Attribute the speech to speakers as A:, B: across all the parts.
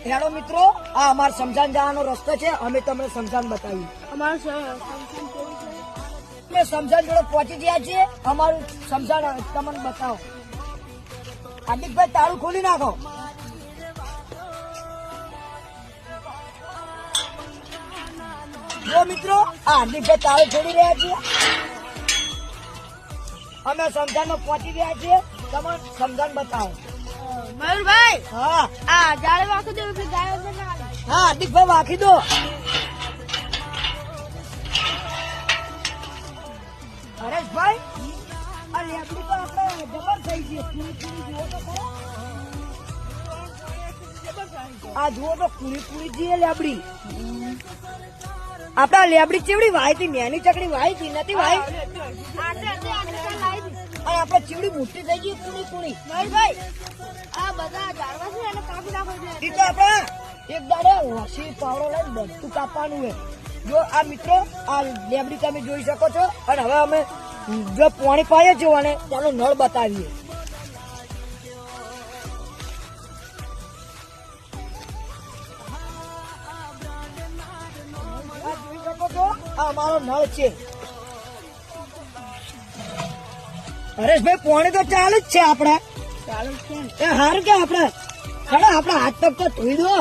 A: Hello મિત્રો, આ અમાર સમજાન જવાનો રસ્તો છે. અમે તમને સમજાન બતાવ્યું. અમે સમજાન જોડે પહોંચી ગયા છીએ. અમારું સમજાન તમને બતાવો. હાર્દિકભાઈ તાળું ખોલી નાખો. જો મિત્રો, આ હાર્દિકભાઈ તાળું છોડી રહ્યા છીએ. અમે સમજાનમાં પહોંચી ગયા છીએ. તમને સમજાન બતાવો.
B: મયુરભાઈ,
A: હા
B: આ જાળે વાંખી દો એટલે ગાયો છે ના.
A: હા હાર્દિકભાઈ વાંખી દો. હરેશભાઈ, આ લેબડી તો આપણે જબર થઈ ગઈ. જુઓ તો ખરા. આ જુઓ તો પૂરી પૂરી જઈએ લેબડી. આપડા લેબડી ચેવડી વાય હતી, મેની ચકડી વાય હતી નથી વાય. અને આપડે ચીવડી મોટી થઈ ગઈ પૂરી પૂરી.
B: મયુરભાઈ, આ બધા ઝાડવા છે એને કાપી નાખો છે.
A: ઈ તો આપડે એક દાડે વાસી પાવડો લઈને બધું કાપવાનું હોય. જો આ મિત્રો, આ લેબડી તમે જોઈ શકો છો. અને હવે અમે જો પાણી પાઈએ છીએ અને તેનો નળ બતાવીએ. આ જોઈ શકો છો, આ અમારો નળ છે. હરેશભાઈ, પાણી તો ચાલુ જ છે આપડે.
B: ચાલુ છે ને.
A: એ હારું કે આપડે ખડા આપડા હાથ પગ તો ધોઈ દો.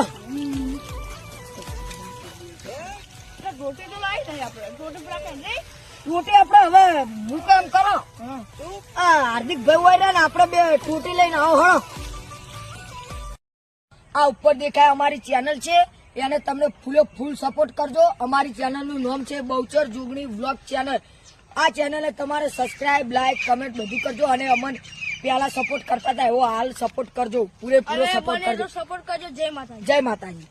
B: રોટી તો લાવી નહીં આપણે. રોટી પર આપણે નહીં.
A: ટૂટી આપડે હવે હું કામ કરો. આ હાર્દિકભાઈ હોય ને આપડે બે ટૂટી લઈને આવો. હળો, આ ઉપર દેખાય અમારી ચેનલ છે. એને તમને ફૂલ સપોર્ટ કરજો. અમારી ચેનલ નું નામ છે બહુચર જોગણી વ્લોગ ચેનલ. આ ચેનલને તમારે સબસ્ક્રાઇબ, લાઈક, કમેન્ટ બધું કરજો. અને અમને પેલા સપોર્ટ કરતા હતા એવો હાલ સપોર્ટ કરજો. પૂરેપૂરો સપોર્ટ કરજો.
B: સપોર્ટ કરજો. જય માતાજી.
A: જય માતાજી.